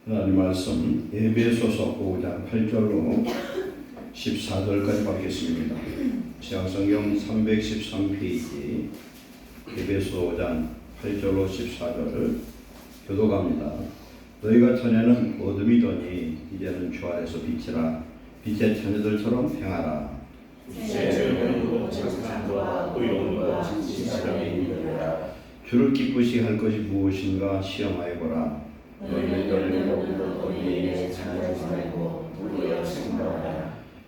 하나님 말씀 에베소서 5장 8절로 14절까지 받겠습니다. 신약성경 313페이지 에베소 5장 8절로 14절 교독합니다. 너희가 전에는 어둠이더니 이제는 주 안에서 빛이라. 빛의 자녀들처럼 행하라. 주를 기쁘시게 할 것이 무엇인가 시험하여 보라.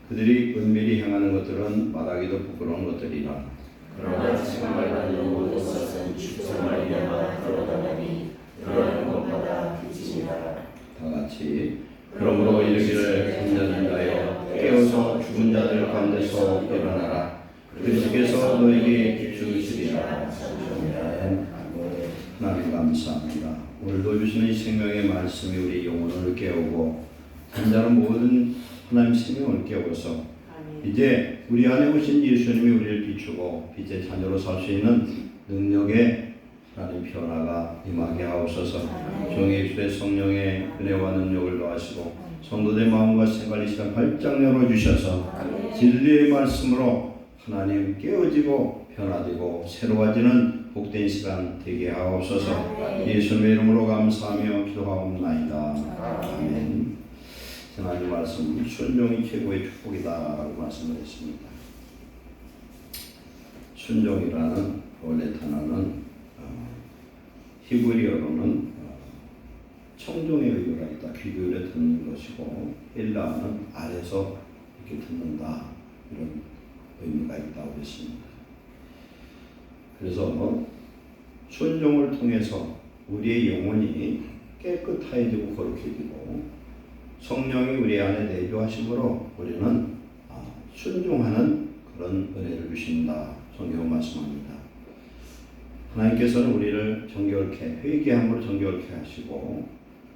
그들이 은밀히 행하는 것들은 말하기도 부끄러운 것들이라. 그러나 지금 말하는 모든 것은 주께서 말미암아 드러나니 드러나는 것마다 빛이니라. 다 같이 그러므로 이르기를 잠자는 자여 깨어서 죽은 자들 가운데서 일어나라. 그리스도께서 너에게 비추시리라. 하나님 감사합니다. 오늘도 주시는 이 생명의 말씀이 우리 영혼을 깨우고 잠자는 모든 하나님 생명을 깨워서 이제 우리 안에 오신 예수님이 우리를 비추고 빛의 자녀로 살 수 있는 능력의 하나님 변화가 임하게 하옵소서. 종의 주의 성령의 은혜와 능력을 더하시고 성도들의 마음과 생활 이 시간 발짝 열어주셔서 진리의 말씀으로 하나님 깨어지고 변화되고 새로워지는 복된 시간 되게 하옵소서. 예수님의 이름으로 감사하며 기도하옵나이다. 아멘. 하나님 말씀 순종이 최고의 축복이다라고 말씀을 했습니다. 순종이라는 원래 단어는 히브리어로는 청종의 의도가 있다. 귀 기울여 듣는 것이고 헬라어는 아래서 이렇게 듣는다. 이런 의미가 있다고 했습니다. 그래서 순종을 통해서 우리의 영혼이 깨끗해지고 거룩해지고 성령이 우리 안에 내주하심으로 우리는 순종하는 그런 은혜를 주신다. 성경 말씀합니다. 하나님께서는 우리를 정결케 회개함으로 정결케 하시고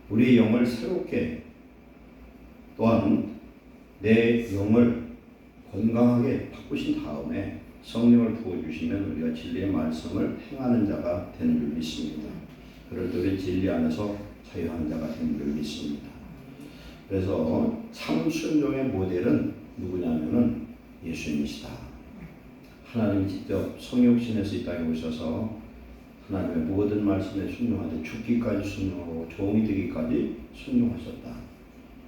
우리의 영을 새롭게 또한 내 영을 건강하게 바꾸신 다음에 성령을 부어주시면 우리가 진리의 말씀을 행하는 자가 되는 줄 믿습니다. 그럴 때 우리 진리 안에서 자유한 자가 되는 줄 믿습니다. 그래서 참 순종의 모델은 누구냐면은 예수님이시다. 하나님 직접 성육신에서 이 땅에 오셔서 하나님의 모든 말씀에 순종하되 죽기까지 순종하고 종이 되기까지 순종하셨다.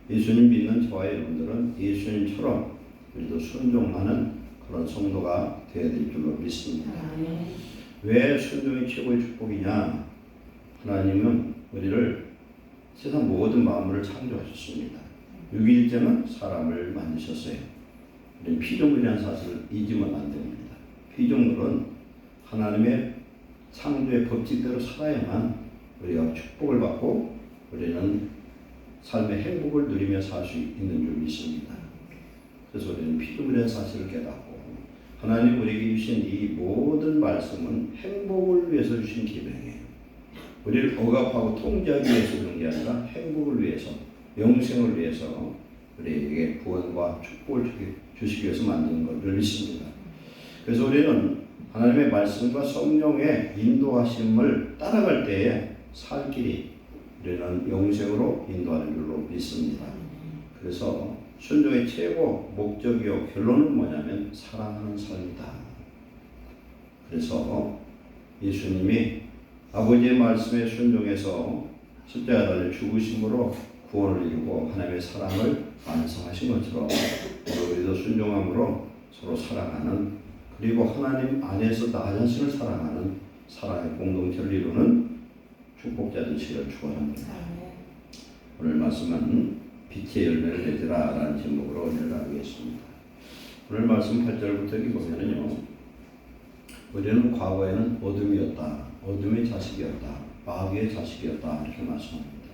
예수님 믿는 저와 여러분들은 예수님처럼 우리도 순종하는 그런 성도가 되어야 될 줄로 믿습니다. 왜 순종이 최고의 축복이냐? 하나님은 우리를 세상 모든 만물을 창조하셨습니다. 6일째는 사람을 만드셨어요. 우리는 피조물이라는 사실을 잊으면 안 됩니다. 피조물은 하나님의 창조의 법칙대로 살아야만 우리가 축복을 받고 우리는 삶의 행복을 누리며 살 수 있는 줄 믿습니다. 그래서 우리는 피조물의 사실을 깨닫고 하나님 우리에게 주신 이 모든 말씀은 행복을 위해서 주신 기능이에요. 우리를 억압하고 통제하기 위해서 그런 게 아니라 행복을 위해서, 영생을 위해서 우리에게 구원과 축복을 주시기 위해서 만든 것을 믿습니다. 그래서 우리는 하나님의 말씀과 성령의 인도하심을 따라갈 때에 살 길이 우리는 영생으로 인도하는 줄로 믿습니다. 그래서 순종의 최고 목적이요 결론은 뭐냐면 사랑하는 삶이다. 그래서 예수님이 아버지의 말씀에 순종해서 십자가 달려 죽으심으로 구원을 이루고 하나님의 사랑을 완성하신 것처럼 우리도 순종함으로 서로 사랑하는 그리고 하나님 안에서 나 자신을 사랑하는 사랑의 공동체를 이루는 축복자 되시기를 축원합니다. 오늘 말씀은 빛의 열매를 맺으라 라는 제목으로 오늘 나누겠습니다. 오늘 말씀 8절부터 보면은요, 우리는 과거에는 어둠이었다, 어둠의 자식이었다, 마귀의 자식이었다 이렇게 말씀합니다.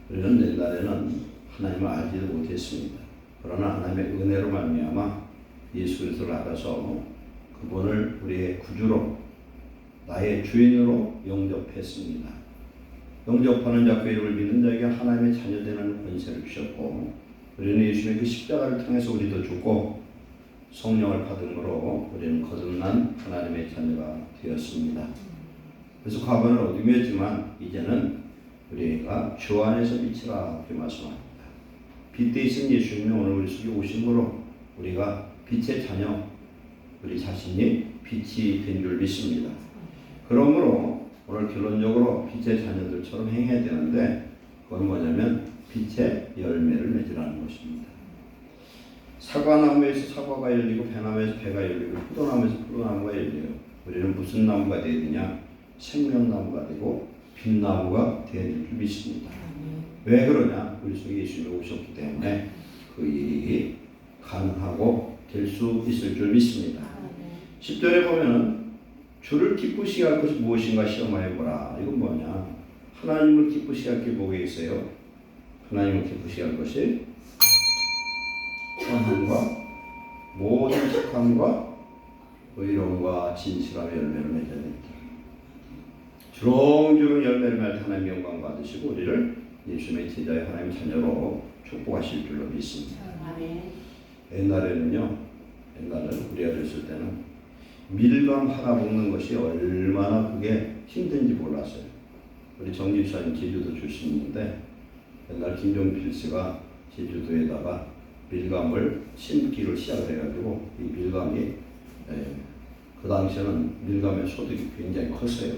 우리는 옛날에는 하나님을 알지도 못했습니다. 그러나 하나님의 은혜로 말미암아 예수 그리스도를 알아서 그분을 우리의 구주로 나의 주인으로 영접했습니다. 영접하는 자 그 이름을 믿는 자에게 하나님의 자녀 되는 권세를 주셨고 우리는 예수님의 그 십자가를 통해서 우리도 죽고 성령을 받음으로 우리는 거듭난 하나님의 자녀가 되었습니다. 그래서 과거는 어둠이었지만 이제는 우리가 주 안에서 빛이라 그렇게 말씀합니다. 빛 대신 예수님이 오늘 우리 속에 오심으로 우리가 빛의 자녀, 우리 자신이 빛이 된 줄 믿습니다. 그러므로 오늘 결론적으로 빛의 자녀들처럼 행해야 되는데 그건 뭐냐면 빛의 열매를 맺으라는 것입니다. 사과나무에서 사과가 열리고 배나무에서 배가 열리고 포도나무에서 포도나무가 열려요. 우리는 무슨 나무가 되어야 되냐? 생명나무가 되고 빛나무가 되어야 될 줄 믿습니다. 왜 그러냐? 우리 속에 예수님이 오셨기 때문에 그 일이 가능하고 될 수 있을 줄 믿습니다. 10절에 보면은 주를 기쁘시게 할 것이 무엇인가 시험하여 보라. 이건 뭐냐? 하나님을 기쁘시게 할 게 뭐가 있어요? 하나님을 기쁘시게 할 것이 선함과 모든 착함과 의로움과 진실함의 열매를 맺어야 됩니다. 주렁주렁 열매를 맺을 하나님의 영광 받으시고 우리를 예수님의 제자의 하나님 자녀로 축복하실 줄로 믿습니다. 옛날에는 우리가 됐을 때는 밀감 하나 먹는 것이 얼마나 그게 힘든지 몰랐어요. 우리 정집사님 제주도 출신인데 옛날 김종필 씨가 제주도에다가 밀감을 심기를 시작을 해가지고 이 밀감이 그 당시에는 밀감의 소득이 굉장히 컸어요.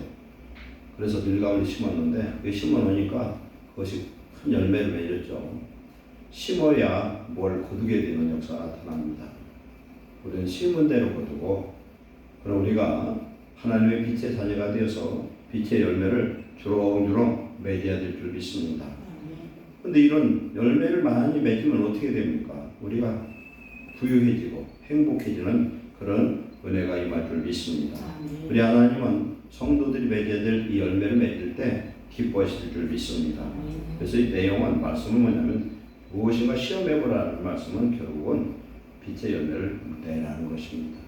그래서 밀감을 심었는데 그 심어 놓으니까 그것이 큰 열매를 맺었죠. 심어야 뭘 거두게 되는 역사가 나타납니다. 우리는 심은 대로 거두고 그럼 우리가 하나님의 빛의 자녀가 되어서 빛의 열매를 주렁주렁 맺어야 될 줄 믿습니다. 그런데 이런 열매를 많이 맺으면 어떻게 됩니까? 우리가 부유해지고 행복해지는 그런 은혜가 임할 줄 믿습니다. 우리 하나님은 성도들이 맺어야 될 이 열매를 맺을 때 기뻐하실 줄 믿습니다. 그래서 이 내용은 말씀은 뭐냐면 무엇인가 시험해보라는 말씀은 결국은 빛의 열매를 내라는 것입니다.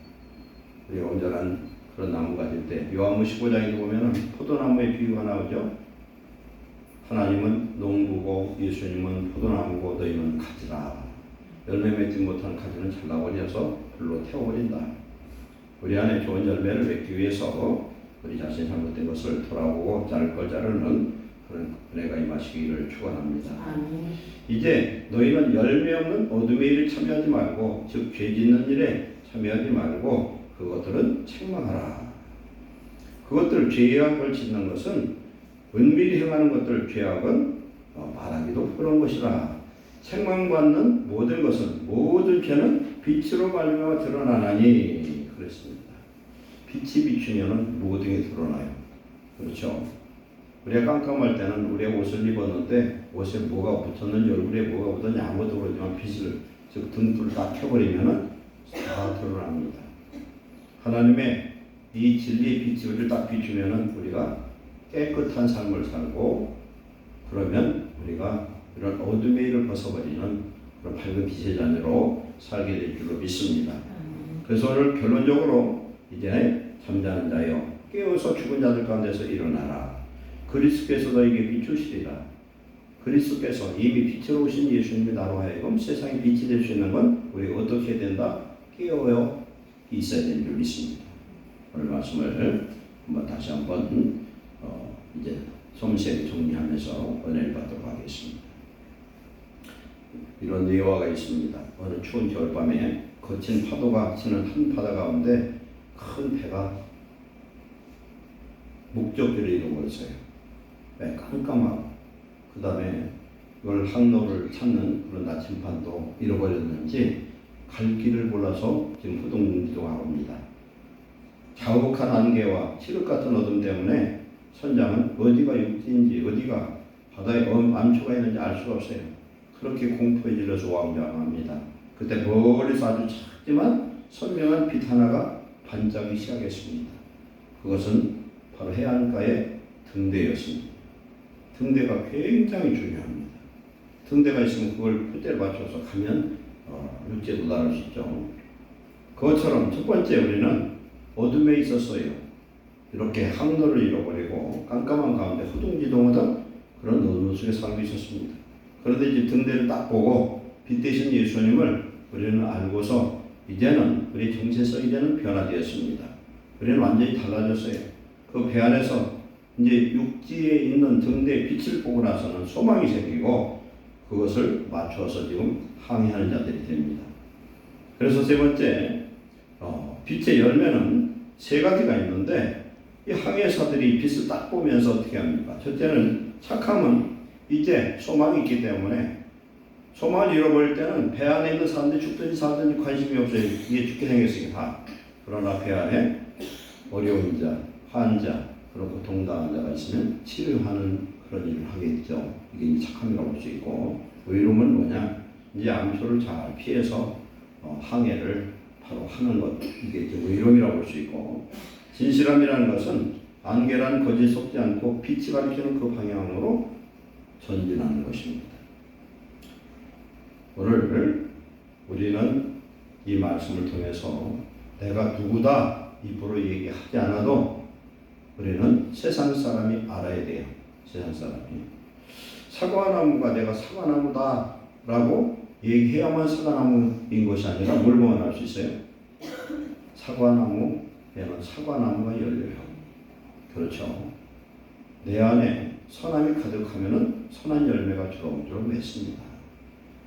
우리가 온전한 그런 나무 가질 때 요한복음 15장에 보면은 포도나무의 비유가 나오죠. 하나님은 농부고 예수님은 포도나무고 너희는 가지라. 열매 맺지 못한 가지는 잘라버려서 불로 태워버린다. 우리 안에 좋은 열매를 맺기 위해서 우리 자신이 잘못된 것을 돌아보고 자를 걸 자르는 그런 은혜가 임하시기를 축원합니다. 이제 너희는 열매 없는 어둠의 일에 참여하지 말고 즉 죄 짓는 일에 참여하지 말고 그것들은 책망하라. 그것들 죄악을 짓는 것은 은밀히 행하는 것들 죄악은 말하기도 그런 것이라. 책망받는 모든 것은 모든 죄는 빛으로 말미암아 드러나나니 그랬습니다. 빛이 비추면은 모든 게 드러나요. 그렇죠? 우리가 깜깜할 때는 우리가 옷을 입었는데 옷에 뭐가 붙었는지 얼굴에 뭐가 붙었는지 아무도 모르지만 빛을 즉 등불을 다 켜버리면은 다 드러납니다. 하나님의 이 진리의 빛이 우리를 딱 비추면은 우리가 깨끗한 삶을 살고 그러면 우리가 이런 어둠의 일을 벗어버리는 그런 밝은 빛의 자녀로 살게 될 줄로 믿습니다. 그래서 오늘 결론적으로 이제 잠자는 자여 깨어서 죽은 자들 가운데서 일어나라. 그리스도께서 너에게 비추시리라. 그리스도께서 이미 빛으로 오신 예수님이 나로 하여금 세상에 빛이 될 수 있는 건 우리가 어떻게 된다? 깨어 있어야 되는 줄 믿습니다. 오늘 말씀을 다시 한번 이제 섬세히 정리하면서 은혜를 받도록 하겠습니다. 이런 예화가 있습니다. 어느 추운 겨울밤에 거친 파도가 치는 한 바다 가운데 큰 배가 목적지를 이루고 있어요. 깜깜하고 그 다음에 이걸 항로를 찾는 그런 나침반도 잃어버렸는지 갈 길을 몰라서 지금 후동지동하고 있습니다. 자욱한 안개와 칠흑 같은 어둠 때문에 선장은 어디가 육지인지 어디가 바다에 암초가 있는지 알 수가 없어요. 그렇게 공포에 질려서 왕좌합니다. 그때 멀리서 아주 작지만 선명한 빛 하나가 반짝이기 시작했습니다. 그것은 바로 해안가의 등대였습니다. 등대가 굉장히 중요합니다. 등대가 있으면 그걸 표대를 맞춰서 가면 육지에도 나를 수 있죠. 그것처럼 첫 번째 우리는 어둠에 있었어요. 이렇게 항로를 잃어버리고 깜깜한 가운데 허둥지둥하던 그런 어둠 속에 살고 있었습니다. 그런데 이제 등대를 딱 보고 빛 대신 예수님을 우리는 알고서 이제는 우리 정체성이 이제는 변화되었습니다. 우리는 완전히 달라졌어요. 그 배 안에서 이제 육지에 있는 등대의 빛을 보고 나서는 소망이 생기고 그것을 맞추어서 지금 항해하는 자들이 됩니다. 그래서 세 번째, 빛의 열매는 세 가지가 있는데 이 항해사들이 빛을 딱 보면서 어떻게 합니까? 첫째는 착함은 이제 소망이 있기 때문에 소망을 잃어버릴 때는 배 안에 있는 사람들이 죽든지 살든지 관심이 없어요. 이게 죽게 생겼으니까. 그러나 배 안에 어려운 자, 환자, 그런 고통당한 자가 있으면 치료하는 그런 일을 하겠죠. 이게 이제 착함이라고 볼 수 있고, 의로움은 뭐냐? 이제 암초를 잘 피해서 항해를 바로 하는 것, 이게 이제 의로움이라고 볼 수 있고, 진실함이라는 것은 안개란 거짓 속지 않고 빛이 가리키는 그 방향으로 전진하는 것입니다. 오늘 우리는 이 말씀을 통해서 내가 누구다 입으로 얘기하지 않아도 우리는 세상 사람이 알아야 돼요. 세상 사람이. 사과나무가 내가 사과나무다 라고 얘기해야만 사과나무인 것이 아니라 뭘 보면 알 수 있어요? 사과나무에는 사과나무가 열려요. 그렇죠. 내 안에 선함이 가득하면은 선한 열매가 주렁주렁 맺습니다.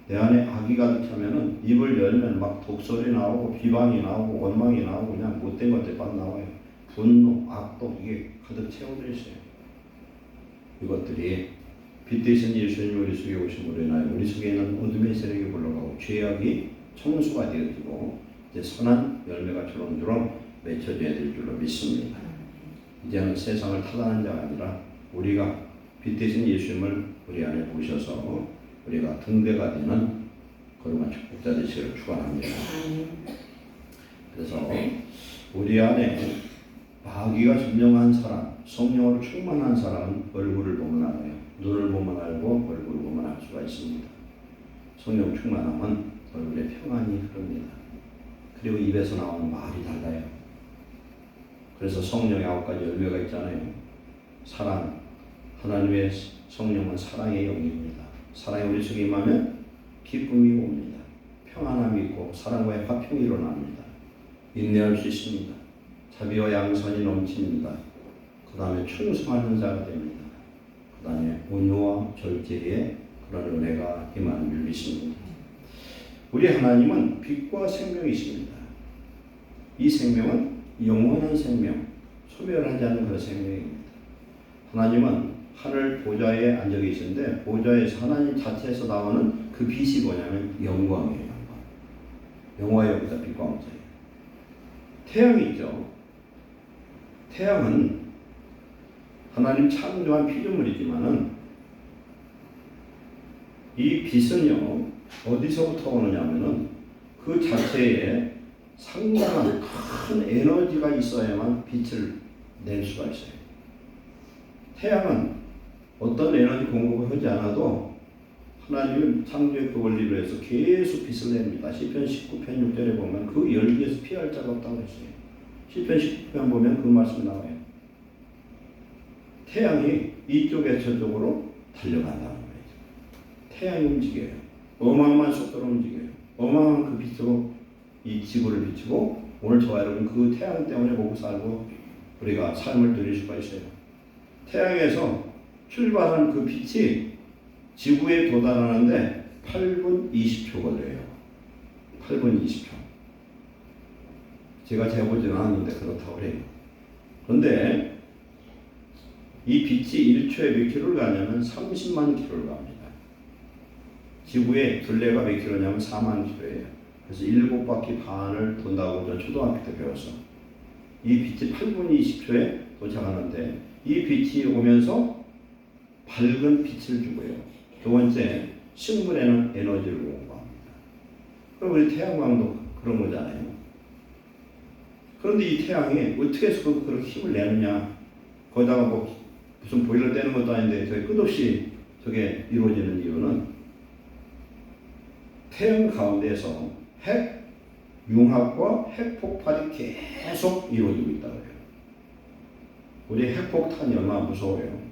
내 안에 악이 가득하면은 입을 열면 막 독설이 나오고 비방이 나오고 원망이 나오고 그냥 못된 것들 막 나와요. 분노, 악독 이게 가득 채워져 있어요. 이것들이 빛 대신 예수님 우리 속에 오심으로 인하여 우리 속에 있는 어둠의 세력이 물러가고 죄악이 청수가 되어지고 이제 선한 열매가 주렁주렁 맺혀져야 될 줄로 믿습니다. 이제는 세상을 타다는 자가 아니라 우리가 빛 대신 예수님을 우리 안에 보셔서 우리가 등대가 되는 거룩한 축복자 되시기를 축원합니다. 그래서 우리 안에 마귀가 점령한 사람, 성령으로 충만한 사람은 얼굴을 보면 알아요. 눈을 보면 알고 얼굴을 보면 알 수가 있습니다. 성령 충만함은 얼굴에 평안이 흐릅니다. 그리고 입에서 나오는 말이 달라요. 그래서 성령의 9가지 열매가 있잖아요. 사랑, 하나님의 성령은 사랑의 영입니다. 사랑이 우리 속에 임하면 기쁨이 옵니다. 평안함이 있고 사랑과의 화평이 일어납니다. 인내할 수 있습니다. 자비와 양선이 넘칩니다. 그 다음에 충성하는 자가 됩니다. 그 다음에 온유와 절제의 그런 은혜가 임하는 줄 믿습니다. 우리 하나님은 빛과 생명이십니다. 이 생명은 영원한 생명, 소멸하지 않는 그런 생명입니다. 하나님은 하늘 보좌에 앉아 계신데 보좌에서 하나님 자체에서 나오는 그 빛이 뭐냐면 영광이에요. 영화의 영자 빛과 영자예요. 태양이 있죠. 태양은 하나님 창조한 피조물이지만은 이 빛은요 어디서부터 오느냐면은 그 자체에 상당한 큰 에너지가 있어야만 빛을 낼 수가 있어요. 태양은 어떤 에너지 공급을 하지 않아도 하나님은 창조의 그 원리로 해서 계속 빛을 냅니다. 시편 19편 6절에 보면 그 열기에서 피할 자가 없다고 했어요. 시편 19편 보면 그 말씀이 나와요. 태양이 이쪽에 저쪽으로 달려간다는 거예요. 태양이 움직여요. 어마어마한 속도로 움직여요. 어마어마한 그 빛으로 이 지구를 비추고 오늘 저와 여러분 그 태양 때문에 먹고 살고 우리가 삶을 누릴 수가 있어요. 태양에서 출발한 그 빛이 지구에 도달하는데 8분 20초 걸려요. 8분 20초. 제가 재보지는 않았는데 그렇다고 해요. 그런데 이 빛이 1초에 몇 킬로를 가냐면 30만 킬로를 갑니다. 지구의 둘레가 몇 킬로냐면 4만 킬로예요. 그래서 7바퀴 반을 돈다고 저 초등학교 때 배웠어. 이 빛이 8분 20초에 도착하는데 이 빛이 오면서 밝은 빛을 주고요. 두 번째, 식물에는 에너지를 공급합니다. 그럼 우리 태양광도 그런 거잖아요. 그런데 이 태양이 어떻게 해서 그렇게 힘을 내느냐? 거기다가 뭐 무슨 보일러 떼는 것도 아닌데 저기 끝없이 저게 이루어지는 이유는 태양 가운데에서 핵 융합과 핵 폭발이 계속 이루어지고 있다고 해요. 우리 핵폭탄이 얼마나 무서워요.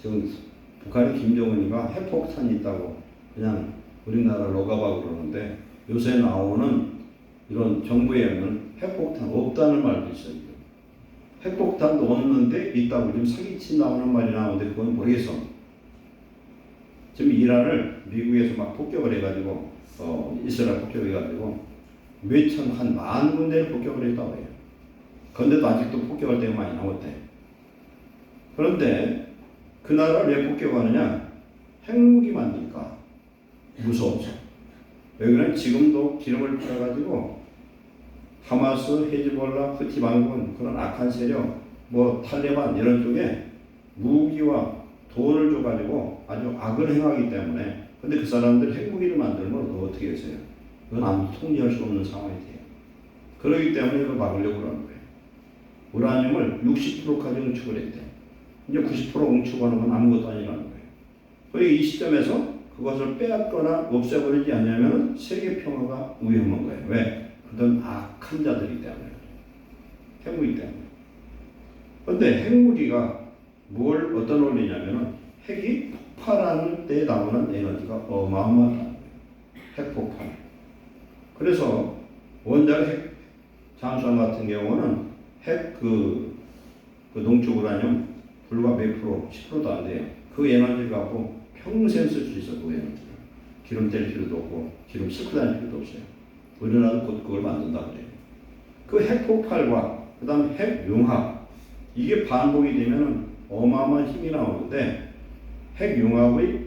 지금 북한의 김정은이가 핵폭탄이 있다고 그냥 우리나라 로가봐 그러는데 요새 나오는 이런 정부에는 핵폭탄 없다는 말도 있어요. 핵폭탄도 없는데 있다고 지금 사기친다는 말이 나오는데 그건 모르겠어. 지금 이란을 미국에서 막 폭격을 해가지고 이스라엘 폭격해가지고 몇천 한 10,000군데를 폭격을 했다고 해요. 그런데도 아직도 폭격할 때가 많이 나왔대. 그런데 그 나라를 왜 폭격하느냐? 핵무기 만드니까 무서워서. 왜 그러냐면 지금도 기름을 뿌려가지고 하마스, 헤즈볼라, 후티 반군 그런 악한 세력, 뭐 탈레반 이런 쪽에 무기와 돈을 줘가지고 아주 악을 행하기 때문에. 근데 그 사람들 핵무기를 만들면 그거 어떻게 했어요? 그건 아무도 통제할 수 없는 상황이 돼요. 그렇기 때문에 그걸 막으려고 그러는 거예요. 우라늄을 60%까지 응축을 했대. 이제 90% 응축하는 건 아무것도 아니라는 거예요. 그러니까 이 시점에서 그것을 빼앗거나 없애버리지 않냐면 세계 평화가 위험한 거예요. 왜? 그들은 악한 자들이기 때문에. 핵무기 때문에. 그런데 핵무기가 어떤 원리냐면은 핵이 폭발하는 때 나오는 에너지가 어마어마하다는 거예요. 핵폭발. 그래서 원자력 핵 잠수함 같은 경우는 핵 농축 우라늄 불과 몇 프로, 10%도 안 돼요. 그 에너지를 갖고 평생 쓸 수 있어, 그 에너지를. 기름 뗄 필요도 없고, 기름 싣고 다닐 필요도 없어요. 우리나라도 곧 그걸 만든다 그래요. 그 핵폭발과, 그 다음에 핵융합, 이게 반복이 되면 어마어마한 힘이 나오는데, 핵융합의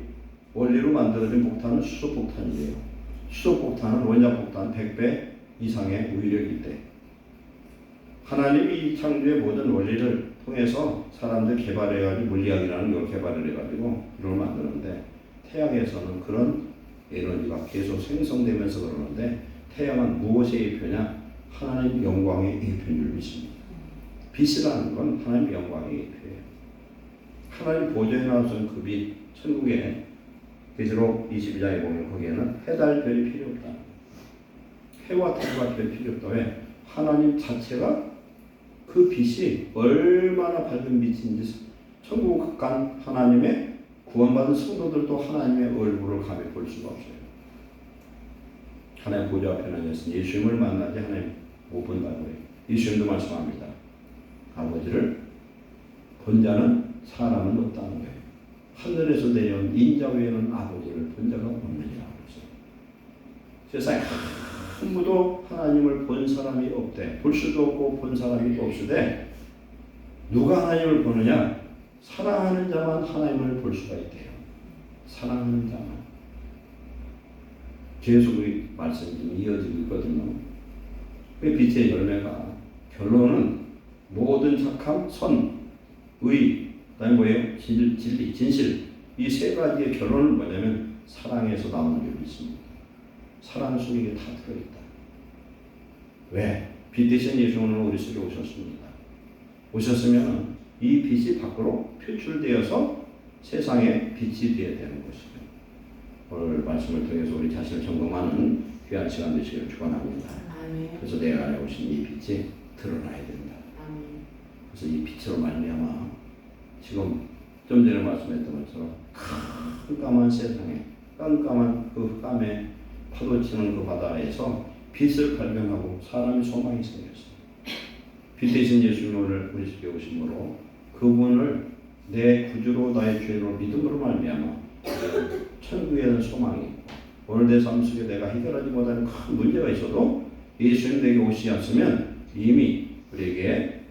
원리로 만들어진 폭탄은 수소폭탄이에요. 수소폭탄은 원자폭탄 100배 이상의 위력이 있대. 하나님이 이 창조의 모든 원리를 통해서 사람들 개발해가지고 물리학이라는 걸 개발을 해가지고 이걸 만드는데 태양에서는 그런 에너지가 계속 생성되면서 그러는데 태양은 무엇의 예표냐? 하나님 영광의 예표인 줄 믿습니다. 빛이라는 건 하나님 영광의 예표예요. 하나님 보좌에 나와선 그 빛, 천국에 계시록 22장에 보면 거기에는 해달 별이 필요 없다. 해와 달과 별 필요 없다. 왜? 하나님 자체가 그 빛이 얼마나 밝은 빛인지 천국 간 하나님의 구원받은 성도들도 하나님의 얼굴을 감히 볼 수가 없어요. 하나님 보좌 앞에 앉아서 예수님을 만나지 하나님 못 본다는 거예요. 예수님도 말씀합니다. 아버지를 본 자는 사람은 없다는 거예요. 하늘에서 내려온 인자 외에는 아버지를 본 자가 없느니라고 했어요. 세상에 아무도 하나님을 본 사람이 없대. 볼 수도 없고 본 사람이 없으되 누가 하나님을 보느냐? 사랑하는 자만 하나님을 볼 수가 있대요. 사랑하는 자만. 계속 이 말씀이 이어지고 있거든요. 그 빛의 열매가 결론은 모든 착함, 선, 의, 그다음에 뭐예요? 진리, 진실. 이 세 가지의 결론은 뭐냐면 사랑에서 나오는 게 있습니다. 사랑 속에 이게 다 들어있다. 왜? 빛 대신 예수는 우리 속에 오셨습니다. 오셨으면 이 빛이 밖으로 표출되어서 세상에 빛이 되어야 되는 것이죠. 오늘 말씀을 통해서 우리 자신을 점검하는 귀한 시간 되시기를 축원합니다. 그래서 내 안에 오신 이 빛이 드러나야 된다. 그래서 이 빛으로 말미암아 지금 좀 전에 말씀했던 것처럼 깜깜한 세상에 깜깜한 그 흑암에 파도치는 그 바다에서 빛을 발견하고 사람이 소망이 생겼어요. 빛 대신 예수님을 우리 속에 오심으로 그분을 내 구주로 나의 죄로 믿음으로 말미암아 천국에는 소망이 있고 오늘 내 삶 속에 내가 해결하지 못하는 큰 문제가 있어도 예수님 내게 오시지 않으면 이미 우리에게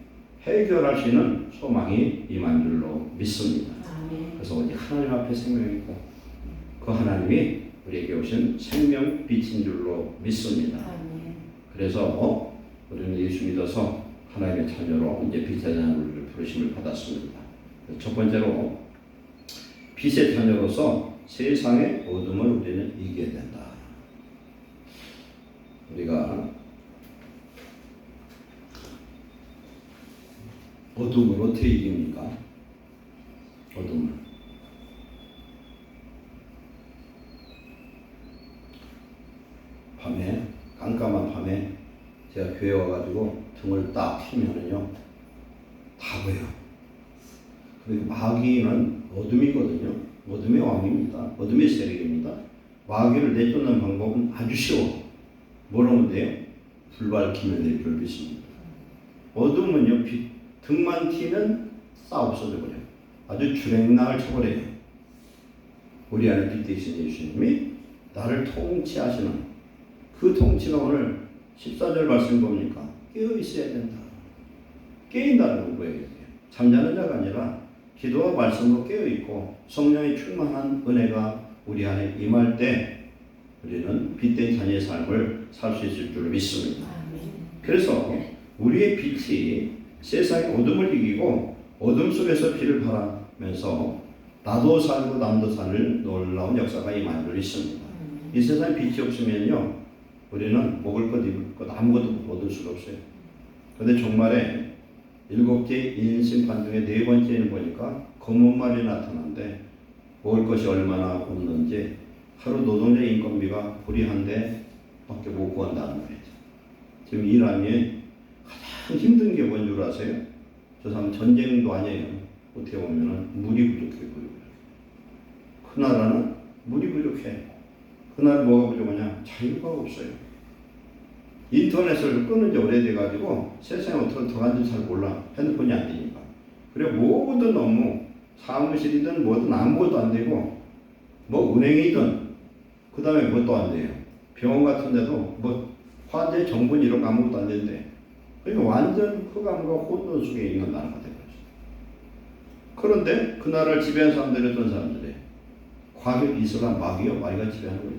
해결할 수 있는 소망이 임한 줄로 믿습니다. 그래서 오직 하나님 앞에 생명이 있고 그 하나님이 우리에게 오신 생명 빛인 줄로 믿습니다. 그래서 우리는 예수 믿어서 하나님의 자녀로 이제 빛의 자녀를 부르심을 받았습니다. 첫 번째로 빛의 자녀로서 세상의 어둠을 우리는 이겨야 된다. 우리가 어둠을 어떻게 이깁니까? 어둠을 밤에 깜깜한 밤에 제가 교회 와가지고 등을 딱 피면은요 다 보여. 그리고 마귀는 어둠이거든요. 어둠의 왕입니다. 어둠의 세력입니다. 마귀를 내쫓는 방법은 아주 쉬워. 뭘 하면 돼요? 불 밝히면 될 불빛입니다. 어둠은요 빛 등만 튀면 싹 없어져 버려요. 아주 주랭랑을 쳐버려요. 우리 안에 빛 되신 예수님이 나를 통치하시는 그 통치가 오늘 14절 말씀 뭡니까? 깨어 있어야 된다. 깨인다는 거예요. 잠자는 자가 아니라 기도와 말씀으로 깨어 있고 성령의 충만한 은혜가 우리 안에 임할 때 우리는 빛된 자녀의 삶을 살 수 있을 줄 믿습니다. 그래서 우리의 빛이 세상의 어둠을 이기고 어둠 속에서 빛을 발하면서 나도 살고 남도 사는 놀라운 역사가 임할 줄 믿습니다. 이 세상에 빛이 없으면요 우리는 먹을 것 입을 것 아무것도 얻을 수가 없어요. 그런데 종말에 7개 인심판 중에 4번째는 보니까 검은 말이 나타나는데 먹을 것이 얼마나 없는지 하루 노동자 인건비가 불이한데 밖에 못 구한다는 거예요. 지금 이란이 가장 힘든 게 뭔 줄 아세요? 저 사람 전쟁도 아니에요. 어떻게 보면 물이 부족해 보여요. 그 나라는 물이 부족해. 그 나라 뭐가 부족하냐? 자유가 없어요. 인터넷을 끊은 지 오래돼가지고 세상에 어떻게 들어간지 잘 몰라. 핸드폰이 안 되니까. 그래 모든 업무 사무실이든 뭐든 아무것도 안 되고 뭐 은행이든 그 다음에 뭣도 안 돼요. 병원 같은 데도 뭐 환자 정분 이런 거 아무것도 안 되는데 그러니까 완전 흑암과 혼돈 속에 있는 나라가 되버렸어요. 그런데 그 나라를 지배한 사람들이 어떤 사람들이 과격 이슬람 마귀가 지배하는 거죠.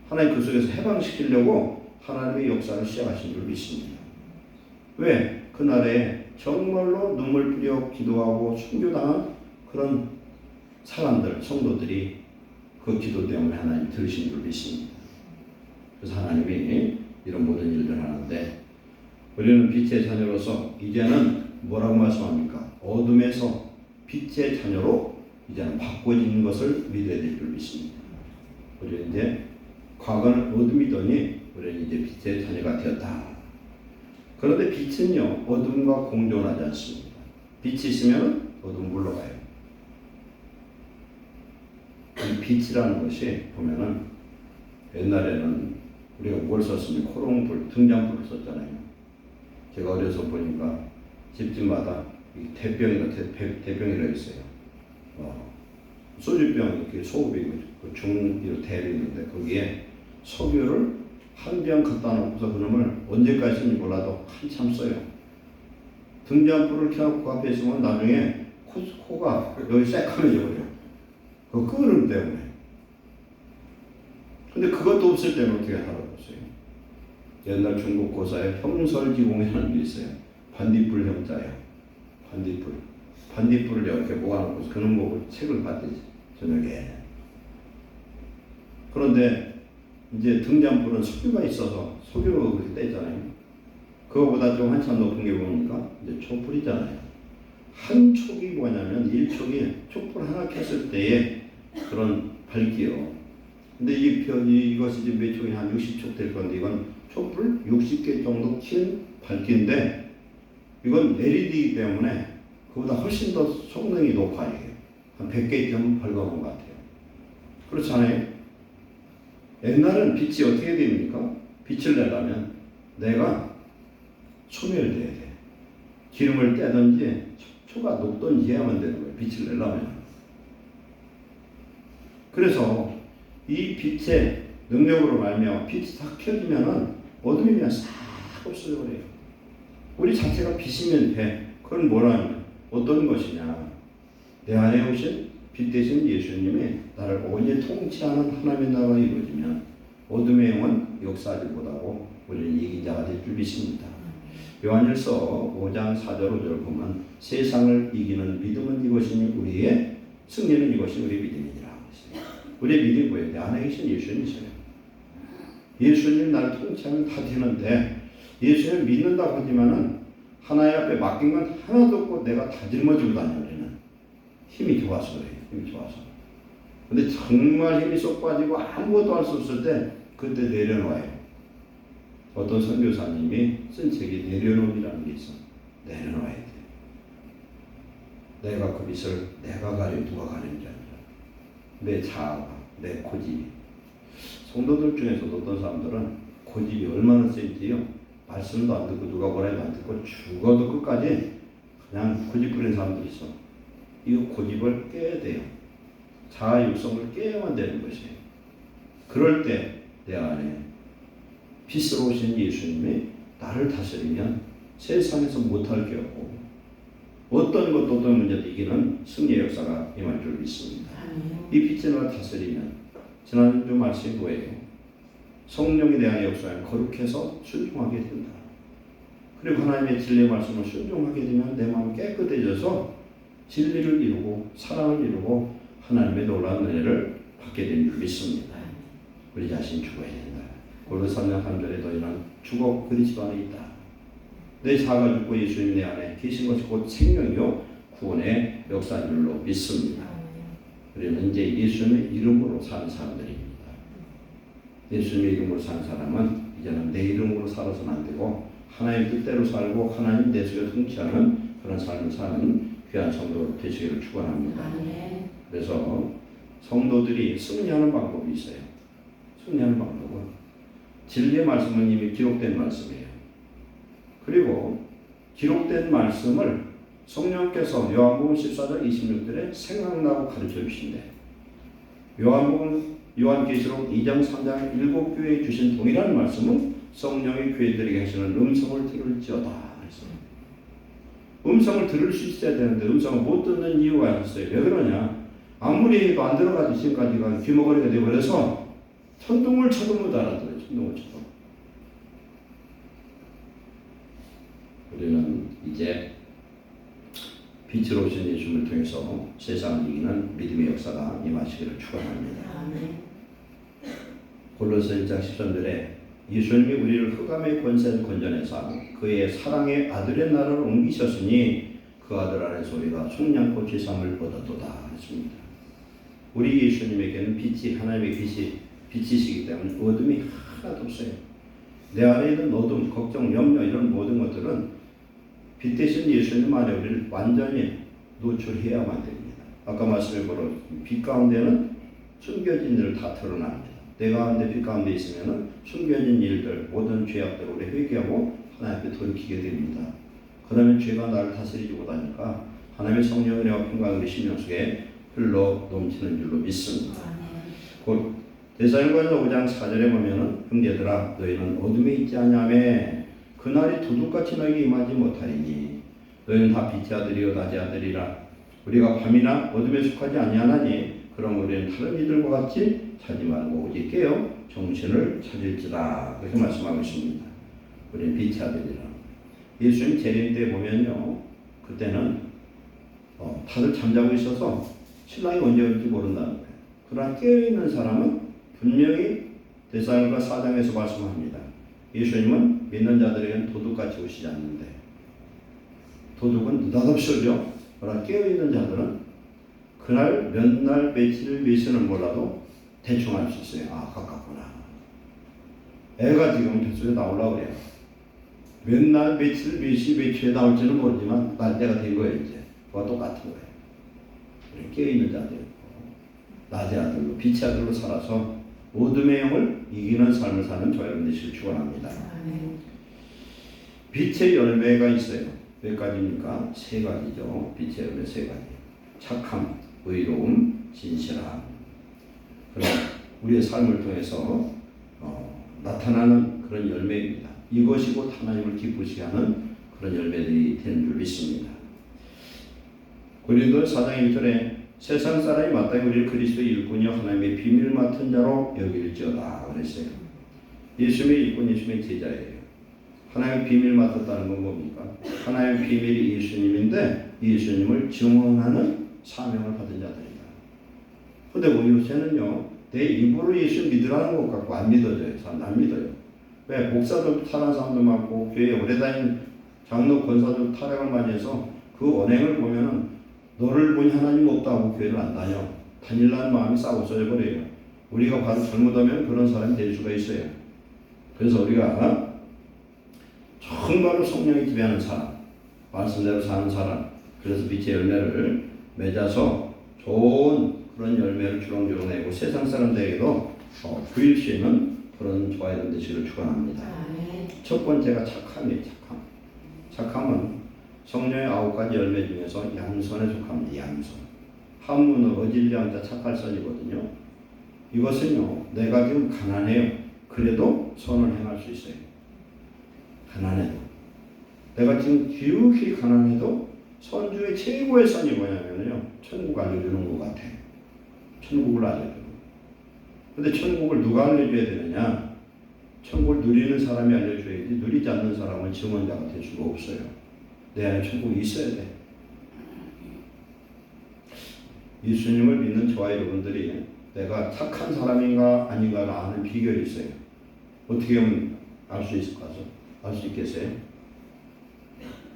하나님 그 속에서 해방시키려고 하나님의 역사를 시작하신 줄 믿습니다. 왜? 그 나라에 정말로 눈물 뿌려 기도하고 순교당한 그런 사람들, 성도들이 그 기도 때문에 하나님 들으신 줄 믿습니다. 그래서 하나님이 이런 모든 일들을 하는데 우리는 빛의 자녀로서 이제는 뭐라고 말씀합니까? 어둠에서 빛의 자녀로 이제는 바꿔지는 것을 믿어야 될 줄 믿습니다. 우리는 이제 과거는 어둠이더니 우리는 이제 빛의 자녀가 되었다. 그런데 빛은요 어둠과 공존하지 않습니다. 빛이 있으면 어둠 물러가요. 이 빛이라는 것이 보면은 옛날에는 우리가 뭘 썼습니까? 코롱불, 등잔불을 썼잖아요. 제가 어려서 보니까 집집마다 대병이라 있어요. 소주병 이렇게 소금이고 중으로 대를 있는데 거기에 석유를 한 병 갖다 놓고서 그놈을 언제까지 쓰는지 몰라도 한참 써요. 등잔불을 켜놓고 앞에 있으면 나중에 코가 여기 새까매져 버려요. 그 끓음 때문에. 근데 그것도 없을 때는 어떻게 살아봤어요? 옛날 중국 고사에 평설지공이라는 게 있어요. 반딧불 형자예요. 반딧불을 이렇게 모아놓고 그놈 보고 책을 봤대지 저녁에. 그런데 이제 등잔불은 석유가 있어서 석유로 그렇게 떼잖아요. 그거보다 좀 한참 높은 게 뭡니까? 이제 촛불이잖아요. 한 촉이 뭐냐면 1촉이 촛불 하나 켰을 때의 그런 밝기요. 근데 이것이 지금 몇 촉이 한 60촉 될 건데 이건 촛불 60개 정도 킨 밝기인데 이건 LED이기 때문에 그보다 훨씬 더 성능이 높아요. 한 100개 좀 밝아온 것 같아요. 그렇잖아요. 옛날은 빛이 어떻게 됩니까? 빛을 내려면 내가 소멸돼야 돼. 기름을 떼든지 초가 녹든지 해야만 되는 거예요. 빛을 내려면. 그래서 이 빛의 능력으로 말미암아 빛이 딱 켜지면은 어둠이 그냥 싹 없어져 버려요. 우리 자체가 빛이면 돼. 그건 뭐라면 어떤 것이냐? 내 안에 오신 빛 대신 예수님이 나를 온전히 통치하는 하나님의 나라가 이루어지면 어둠의 영은 역사하지 못하고 우리는 이긴 자가 될 줄 믿습니다. 요한일서 5장 4절 5절 보면 세상을 이기는 믿음은 이것이니 우리의 승리는 이것이 우리의 믿음이니라. 우리의 믿음이 뭐예요? 내 안에 계신 예수님이세요. 예수님 나를 통치하면 다 되는데 예수님을 믿는다고 하지만은 하나님 앞에 맡긴 건 하나도 없고 내가 다 짊어지고 다녀요. 우리는 힘이 좋아서 그래요. 힘이 좋아서. 근데 정말 힘이 쏙 빠지고 아무것도 할 수 없을 때 그때 내려놓아요. 어떤 선교사님이 쓴 책이 내려놓음이라는 게 있어. 내려놓아야 돼. 내가 그 빛을 내가 가려 누가 가리는 게 아니라 내 자아가 내 고집이. 성도들 중에서도 어떤 사람들은 고집이 얼마나 센지요. 말씀도 안 듣고 누가 뭐라 해도 안 듣고 죽어도 끝까지 그냥 고집 부리는 사람들이 있어. 이 고집을 깨야 돼요. 자아 육성을 깨야만 되는 것이에요. 그럴 때 내 안에 빛으로 오신 예수님이 나를 다스리면 세상에서 못할 게 없고 어떤 것도 어떤 문제도 이기는 승리의 역사가 임할 줄 믿습니다. 이 빛이 나를 다스리면 지난주 말씀이 뭐예요? 성령이 내 안에 역사하면 거룩해서 순종하게 된다. 그리고 하나님의 진리의 말씀을 순종하게 되면 내 마음이 깨끗해져서 진리를 이루고 사랑을 이루고 하나님의 놀라운 은혜를 받게 된 줄 믿습니다. 우리 자신 죽어야 된다. 골로새 3장 3절에 너희는 죽어 그리스도 안에 있다. 내 자아가 죽고 예수님 내 안에 계신 것이 곧 생명이요 구원의 역사인 줄로 믿습니다. 우리는 이제 예수님의 이름으로 사는 사람들입니다. 예수님의 이름으로 사는 사람은 이제는 내 이름으로 살아서는 안 되고 하나님 뜻대로 살고 하나님 내 속에 통치하는 그런 삶을 사는 귀한 성도 되시기를 축원합니다. 그래서 성도들이 승리하는 방법이 있어요. 승리하는 방법은 진리의 말씀은 이미 기록된 말씀이에요. 그리고 기록된 말씀을 성령께서 요한복음 14장 26절에 생각나고 가르쳐 주신대. 요한계시록 2장 3장 7교회에 주신 동일한 말씀은 성령이 교회들에게 하시는 음성을 들을지어다. 음성을 들을 수 있어야 되는데 음성을 못 듣는 이유가 있어요. 왜 그러냐? 아무리 해도 안 들어가지. 지금까지가 귀머거리가 되어버려서 천둥을 쳐도 못 알아들어요. 천둥을 쳐도. 우리는 이제 빛으로 오신 예수님을 통해서 세상을 이기는 믿음의 역사가 임하시기를 축원합니다. 골로새 1장 13절에 예수님이 우리를 흑암의 권세에서 건져내사 그의 사랑의 아들의 나라를 옮기셨으니 그 아들 안에서 우리가 속량꽃의 삶을 얻었도다 했습니다. 우리 예수님에게는 빛이 하나님의 빛이시기 때문에 어둠이 하나도 없어요. 내 안에 있는 어둠, 걱정, 염려 이런 모든 것들은 빛 대신 예수님 안에 우리를 완전히 노출해야만 됩니다. 아까 말씀해 보러 빛 가운데는 숨겨진 일을 다 드러납니다. 내 가운데 빛 가운데 있으면 숨겨진 일들, 모든 죄악들을 우리 회개하고 하나님 앞에 돌이키게 됩니다. 그러면 죄가 나를 다스리지 못하니까 하나님의 성령의 은혜와 평강이 우리 심령 속에 흘러 넘치는 줄로 믿습니다. 곧 데살로니가서 5장 4절에 보면은 형제들아 너희는 어둠에 있지 아니하며 그날이 도둑같이 너에게 임하지 못하리니 너희는 다 빛의 아들이요 낮의 아들이라 우리가 밤이나 어둠에 속하지 아니하나니 그럼 우리는 다른 이들과 같이 자지 말고 오직 깨어 정신을 차릴지라 그렇게 말씀하고 있습니다. 우리는 빛의 아들이라. 예수님 재림 때 보면요 그때는 다들 잠자고 있어서 신랑이 언제 올지 모른다는 거예요. 그러나 깨어있는 사람은 분명히 데살로니가 4장에서 말씀합니다. 예수님은 믿는 자들에게는 도둑같이 오시지 않는데 도둑은 느닷없이 오죠. 그러나 깨어있는 자들은 그날 몇 날 며칠 몇시는 몰라도 대충 알 수 있어요. 아 가깝구나. 애가 지금 뱃속에 나오려고 그래요. 몇 날 며칠 몇 시 몇 초에 나올지는 모르지만 날 때가 된 거예요. 이제 그와 똑같은 거예요. 우리 깨어있는 자들 낮의 아들로 빛의 아들로 살아서 어둠의 영을 이기는 삶을 사는 저와 여러분 되시길 축원합니다. 빛의 열매가 있어요. 몇 가지입니까? 세 가지죠. 빛의 열매 세 가지. 착함, 의로움, 진실함. 그럼 우리의 삶을 통해서 나타나는 그런 열매입니다. 이것이 곧 하나님을 기쁘시게 하는 그런 열매들이 되는 줄 믿습니다. 고린도서 4장 1절에 세상 사람이 마땅히 우리를 그리스도의 일꾼이요 하나님의 비밀을 맡은 자로 여길지어다 그랬어요. 예수님의 일꾼, 예수님의 제자예요. 하나님의 비밀을 맡았다는 건 뭡니까? 하나님의 비밀이 예수님인데 예수님을 증언하는 사명을 받은 자들이다. 근데 우리 요새는요 내 입으로 예수 믿으라는 것 같고 안 믿어져요. 안 믿어요. 왜? 목사들도 타락한 사람도 많고 교회에 오래 다닌 장로 권사들 타락을 많이 해서 그 언행을 보면은 너를 보니 하나님 없다고 교회를 안 다녀. 다닐라는 마음이 싹 없어져 버려요. 우리가 바로 잘못하면 그런 사람이 될 수가 있어요. 그래서 우리가 정말로 성령이 지배하는 사람, 말씀대로 사는 사람, 그래서 빛의 열매를 맺어서 좋은 그런 열매를 주렁주렁 내고 세상 사람들에게도 보일 수 있는 그런 저와 여러분 되시기를 축원합니다. 첫 번째가 착함이에요. 착함. 착함은 성령의 9가지 열매 중에서 양선에 속합니다. 양선. 한문은 어질량자 착할선이거든요. 이것은요, 내가 지금 가난해요. 그래도 선을 행할 수 있어요. 가난해도. 내가 지금 지극히 가난해도 선 중에 최고의 선이 뭐냐면요, 천국 알려주는 것 같아. 천국을 알려주는. 근데 천국을 누가 알려줘야 되느냐? 천국을 누리는 사람이 알려줘야지, 누리지 않는 사람은 증언자가 될 수가 없어요. 내 안에 천국이 있어야 돼. 예수님을 믿는 저와 여러분들이 내가 착한 사람인가 아닌가를 아는 비결이 있어요. 어떻게 하면 알 수 있을까? 알 수 있겠어요?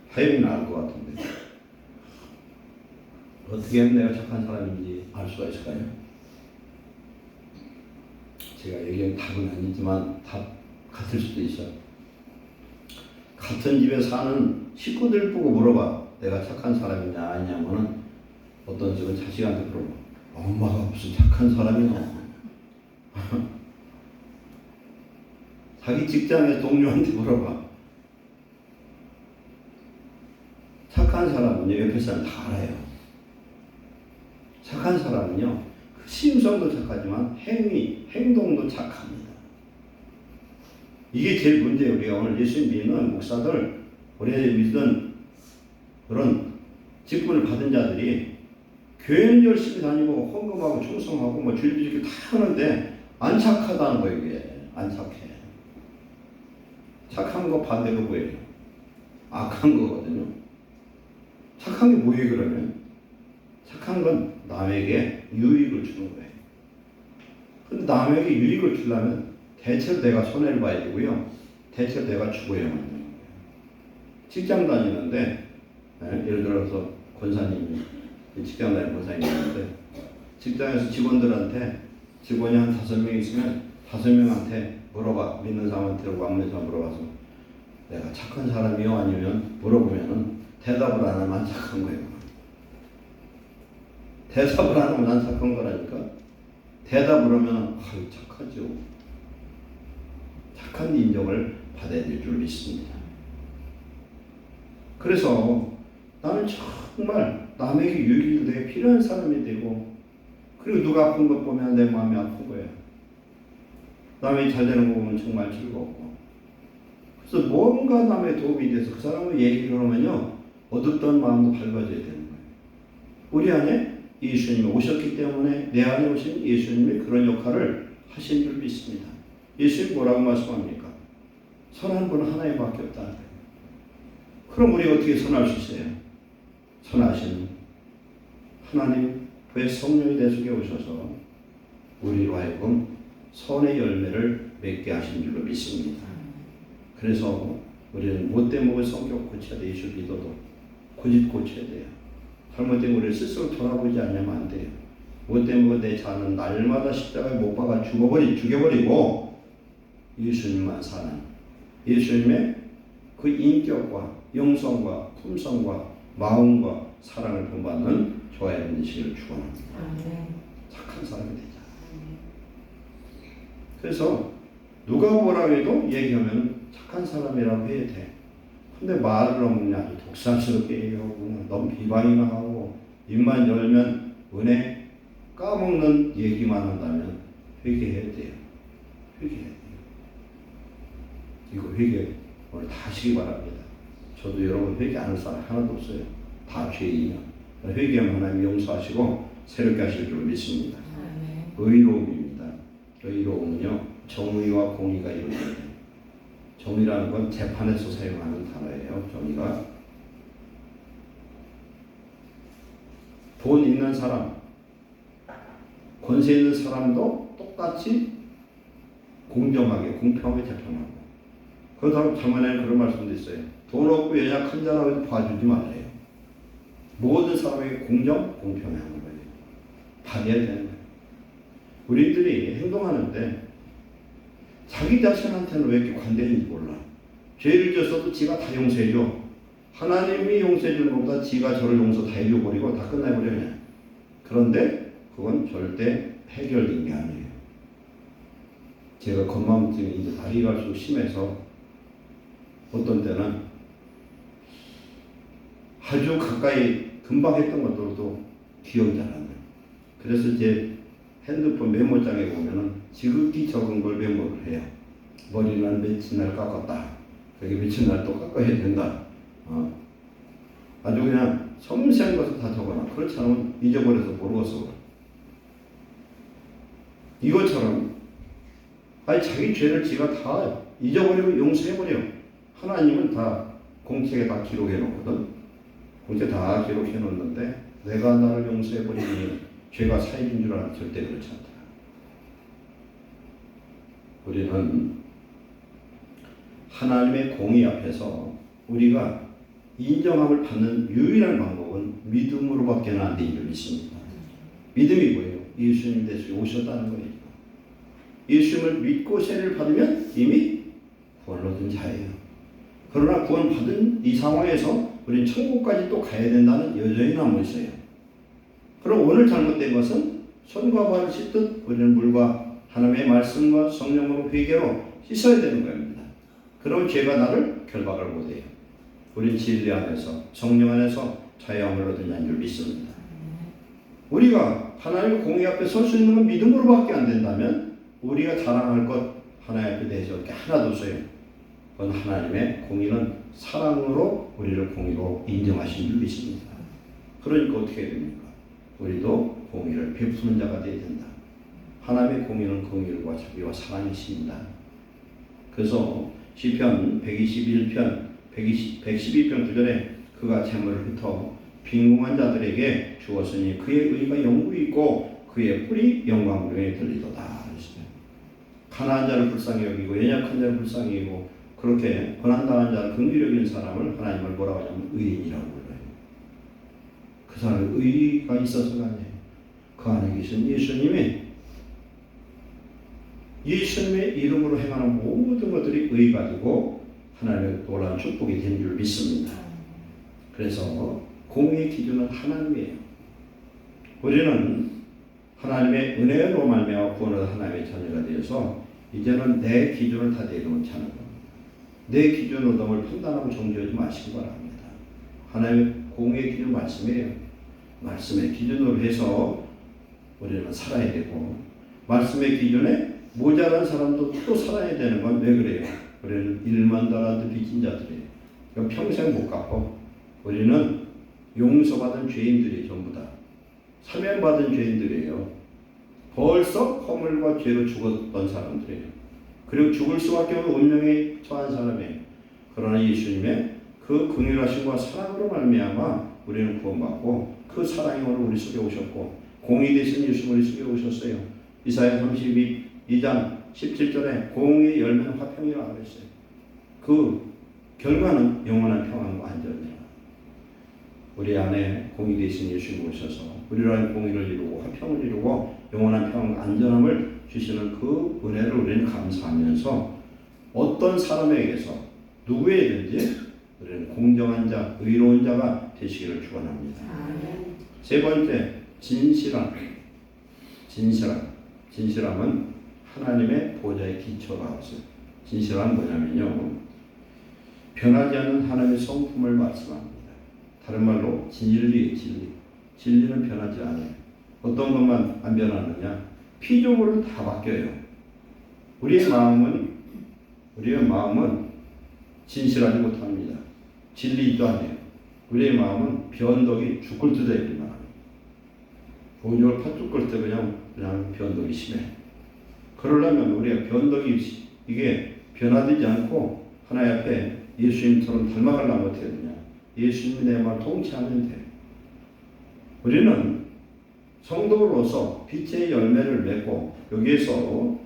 하여튼 알 것 같은데. 어떻게 하면 내가 착한 사람인지 알 수가 있을까요? 제가 얘기한 답은 아니지만 답 같을 수도 있어요. 같은 집에 사는 식구들 보고 물어봐. 내가 착한 사람이냐 아니냐면은 어떤 집은 자식한테 물어봐. 엄마가 무슨 착한 사람이냐. 자기 직장의 동료한테 물어봐. 착한 사람은요, 옆에 사람 다 알아요. 착한 사람은요, 그 심성도 착하지만 행동도 착합니다. 이게 제일 문제예요. 우리가 오늘 예수 믿는 목사들, 우리 믿는 그런 직분을 받은 자들이 교회는 열심히 다니고 헌금하고 충성하고 뭐 주일비주일 다 하는데 안 착하다는 거예요. 이게 안 착해. 착한 거 반대로 뭐예요? 악한 거거든요. 착한 게 뭐예요 그러면? 착한 건 남에게 유익을 주는 거예요. 근데 남에게 유익을 주려면 대체로 내가 손해를 봐야 되고요. 대체로 내가 죽어야만 되는 거예요. 직장 다니는데 예를 들어서 권사님이 직장 다니는 권사님인데 직장에서 직원이 한 5명 있으면 5명한테 물어봐. 믿는 사람한테 안 믿는 사람 물어봐서 내가 착한 사람이요? 아니면 물어보면은 대답을 안 하면 안 착한 거예요. 대답을 안 하면 안 착한 거라니까. 대답을 하면 아유 착하죠. 착한 인정을 받아야 될 줄 믿습니다. 그래서 나는 정말 남에게 유익이 되게 필요한 사람이 되고, 그리고 누가 아픈 것 보면 내 마음이 아픈 거예요. 남이 잘 되는 거 보면 정말 즐겁고. 그래서 뭔가 남의 도움이 돼서 그 사람을 얘기를 하면요, 어둡던 마음도 밝아져야 되는 거예요. 우리 안에 예수님이 오셨기 때문에 내 안에 오신 예수님이 그런 역할을 하신 줄 믿습니다. 예수님이 뭐라고 말씀합니까? 선한 분은 하나님밖에 없다는 거예요. 그럼 우리가 어떻게 선할 수 있어요? 선하신 하나님, 그의 성령이 내 속에 오셔서 우리로 하여금 선의 열매를 맺게 하신 줄로 믿습니다. 그래서 우리는 못된 먹을 성격 고쳐야 돼. 예수 믿어도 고집 고쳐야 돼요. 잘못된 우리를 스스로 돌아보지 않으면 안 돼요. 못된 먹을 내 자는 날마다 십자가에 못 박아 죽여버리고 예수님만 사는, 예수님의 그 인격과 영성과 품성과 마음과 사랑을 본받는 저와 여러분 되시기를 축원합니다. 착한 사람이 되자. 그래서 누가 뭐라고 해도 얘기하면 착한 사람이라고 해야 돼. 근데 말을 너무 아주 독살스럽게 얘기하고 너무 비방이나 하고 입만 열면 은혜 까먹는 얘기만 한다면 회개해야 돼요. 회개해야 돼요. 이거 회개 오늘 다 하시기 바랍니다. 저도 여러분 회개 안 할 사람 하나도 없어요. 다 죄인이요. 회개하면 하나님 용서하시고 새롭게 하실 줄 믿습니다. 의로움입니다. 의로움은요, 정의와 공의가 이루어져야 돼요. 정의라는 건 재판에서 사용하는 단어예요. 정의가 돈 있는 사람, 권세 있는 사람도 똑같이 공정하게, 공평하게 재판하고. 그렇다고 자문에는 그런 말씀도 있어요. 돈 없고 연약한 자라고 봐주지 말래요. 모든 사람에게 공평하게 하는 거예요. 받아야 되는 거예요. 우리들이 행동하는데 자기 자신한테는 왜 이렇게 관대한지 몰라. 죄를 졌어도 지가 다 용서해줘. 하나님이 용서해주는 것보다 지가 저를 용서 다 해줘버리고 다 끝내버려요. 그런데 그건 절대 해결된 게 아니에요. 제가 건망증이 이제 다리가 좀 심해서 어떤 때는 아주 가까이 금방 했던 것들도 기억이 잘 안 나요. 그래서 제 핸드폰 메모장에 보면은 지극히 적은 걸 메모를 해요. 머리는 며칠 날 깎았다. 여기 며칠 날 또 깎아야 된다. 아주 그냥 섬세한 것을 다 적어놔. 그렇지 않으면 잊어버려서 모르겠어. 이것처럼 아니 자기 죄를 지가 다 잊어버리고 용서해버려. 하나님은 다 공책에 다 기록해 놓거든. 공책에 다 기록해 놓는데 내가 나를 용서해버리니 죄가 사해진 줄 알아. 절대 그렇지 않다. 우리는 하나님의 공의 앞에서 우리가 인정함을 받는 유일한 방법은 믿음으로밖에 안 되는 줄 믿습니다. 믿음이 뭐예요? 예수님 대신 오셨다는 거예요. 예수님을 믿고 세례를 받으면 이미 구원을 얻은 자예요. 그러나 구원 받은 이 상황에서 우리는 천국까지 또 가야 된다는 여정이 남아 있어요. 그럼 오늘 잘못된 것은 손과 발을 씻듯 우리는 물과 하나님의 말씀과 성령으로 회개로 씻어야 되는 겁니다. 그럼 죄가 나를 결박을 못해요. 우리는 진리 안에서 성령 안에서 자유함을 얻은 자인 줄 믿습니다. 우리가 하나님의 공의 앞에 설 수 있는 건 믿음으로밖에 안 된다면 우리가 자랑할 것 하나님 앞에 대해서 하나도 없어요. 그건 하나님의 공의는 사랑으로 우리를 공의로 인정하신 줄 믿습니다. 그러니까 어떻게 해야 됩니까? 우리도 공의를 베푸는 자가 되어야 된다. 하나님의 공의는 공의와 자비와 사랑이십니다. 그래서 시편 121편 112편 9절에 그가 재물을 흩어 빈궁한 자들에게 주었으니 그의 의가 영구히 있고 그의 뿔이 영광중에 들리도다. 가난한 자를 불쌍히 여기고 연약한 자를 불쌍히 여기고 그렇게 고난당한 자를 긍휼히 여기는 사람을 하나님을 뭐라고 하냐면 의인이라고 불러요. 그 사람의 의가 있어서가 아니에요. 그 안에 계신 예수님의 이름으로 행하는 모든 것들이 의 가지고 하나님의 놀라운 축복이 된 줄 믿습니다. 그래서 공의의 기준은 하나님이에요. 우리는 하나님의 은혜로 말미암아 구원을 하나님의 자녀가 되어서 이제는 내 기준을 다 내려놓지 않는 겁니다. 내 기준으로 너를 판단하고 정죄하지 마시기 바랍니다. 하나님의 공의의 기준 말씀이에요. 말씀의 기준으로 해서 우리는 살아야 되고 말씀의 기준에 모자란 사람도 또 살아야 되는 건 왜 그래요? 우리는 일만 달아도 빚진 자들이에요. 평생 못 갚고 우리는 용서받은 죄인들이 전부 다 사면받은 죄인들이에요. 벌써 허물과 죄로 죽었던 사람들이에요. 그리고 죽을 수밖에 없는 운명에 처한 사람이에요. 그러나 예수님의 그 긍휼하심과 사랑으로 말미암아 우리는 구원받고 그 사랑이 오늘 우리 속에 오셨고 공의 되신 예수님 우리 속에 오셨어요. 이사야 32장 17절에 공의 열매는 화평이라고 그랬어요. 그 결과는 영원한 평안과 안전이라. 우리 안에 공의 되신 예수님 오셔서 우리로 하여금 공의를 이루고 화평을 이루고 영원한 평안과 안전함을 주시는 그 은혜를 우리는 감사하면서 어떤 사람에게서 누구에게든지 우리는 공정한 자, 의로운 자가 되시기를 축원합니다. 세 번째, 진실함은 하나님의 보좌의 기초가 있어요. 진실함은 뭐냐면요, 변하지 않는 하나님의 성품을 말씀합니다. 다른 말로 진리는 변하지 않아요. 어떤 것만 안 변하느냐? 피조물은 다 바뀌어요. 우리의 마음은 진실하지 못합니다. 진리도 아니에요. 우리의 마음은 변덕이 죽을 듯 해요. 보조를 팥죽 걸 때 그냥 변덕이 심해. 그러려면 우리가 변덕이 이게 변화되지 않고 하나님 앞에 예수님처럼 닮아가려면 어떻게 되냐? 예수님이 내 마음을 통치하면 돼. 우리는 성도로서 빛의 열매를 맺고 여기에서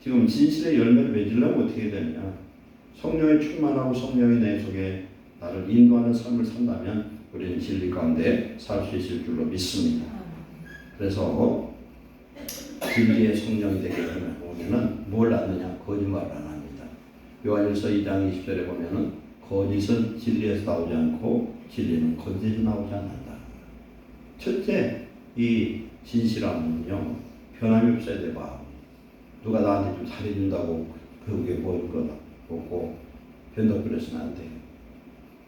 지금 진실의 열매를 맺으려면 어떻게 되느냐? 성령에 충만하고 성령이 내 속에 나를 인도하는 삶을 산다면 우리는 진리 가운데 살 수 있을 줄로 믿습니다. 그래서 진리의 성령이 되게 되면 우리는 뭘 하느냐? 거짓말을 안 합니다. 요한일서 2장 20절에 보면은 거짓은 진리에서 나오지 않고 진리는 거짓에서 나오지 않는다. 첫째, 이 진실함은요, 변함이 없어야 돼. 봐. 누가 나한테 좀 잘해준다고 그게 뭘 거다 없고 변덕 부려서는 안 돼요.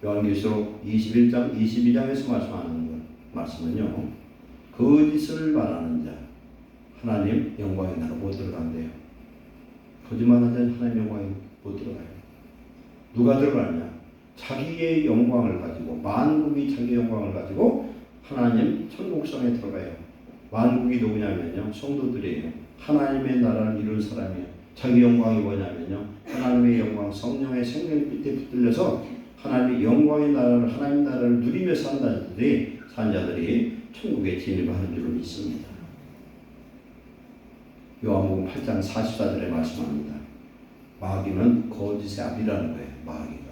요한계시록 21장 22장에서 말씀하는 말씀은요, 거짓을 말하는 자 하나님 영광의 나라 못 들어간대요. 거짓말하는 자는 하나님 영광에 못 들어가요. 누가 들어가냐? 자기의 영광을 가지고, 만국이 자기의 영광을 가지고 하나님 천국성에 들어가요. 만국이 누구냐면요, 성도들이에요. 하나님의 나라를 이룬 사람이에요. 자기 영광이 뭐냐면요, 하나님의 영광, 성령의 생명 밑에 붙들려서 하나님의 영광의 나라를, 하나님 나라를 누리며 산 자들이 천국에 진입하는 줄로 믿습니다. 요한복음 8장 44절에 말씀합니다. 마귀는 거짓의 아비라는 거예요. 마귀가.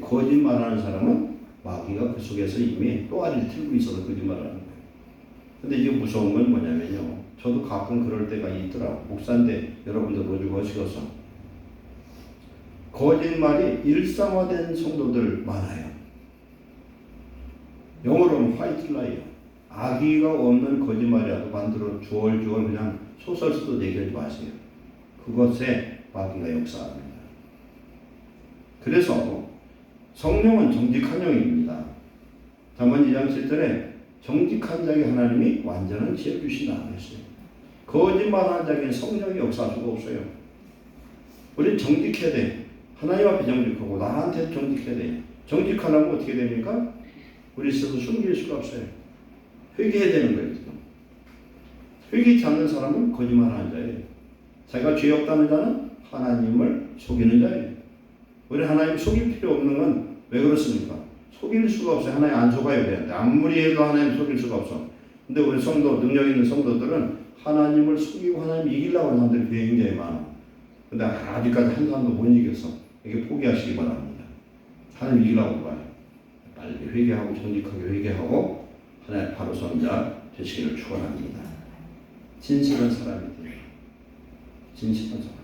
거짓말하는 사람은 마귀가 그 속에서 이미 또아리를 틀고 있어서 거짓말하는 거예요. 근데 이게 무서운 건 뭐냐면요, 저도 가끔 그럴 때가 있더라고. 목사인데 여러분들 로죽하시고서 거짓말이 일상화된 성도들 많아요. 영어로는 화이트 라이어. 악의가 없는 거짓말이라도 만들어 주얼주얼 그냥 소설 쓰도 얘기하지 마세요. 그것에 마귀가 역사합니다. 그래서 성령은 정직한 영입니다. 잠언 2장 7절에 정직한 자에게 하나님이 완전한 지혜를 주신다 그랬어요. 거짓말하는 자에게는 성령이 역사할 수가 없어요. 우리는 정직해야 돼. 하나님 앞에 정직하고 나한테 정직해야 돼. 정직하려면 어떻게 됩니까? 우리 스스로 숨길 수가 없어요. 회개해야 되는 거예요. 지금. 회개치 않는 사람은 거짓말하는 자예요. 자기가 죄 없다는 자는 하나님을 속이는 자예요. 우리 하나님 속일 필요 없는 건 왜 그렇습니까? 속일 수가 없어요. 하나님 안 속아야 되는데 아무리 해도 하나님 속일 수가 없어. 근데 우리 성도, 능력 있는 성도들은 하나님을 속이고 하나님 이기려고 하는 사람들이 굉장히 많아. 근데 아직까지 한 사람도 못 이겼어. 이게 포기하시기 바랍니다. 하나님 이기려고 봐요. 빨리 회개하고 정직하게 회개하고 하나님 바로 선자 되시기를 축원합니다. 진실한 사람이 돼요. 진실한 사람.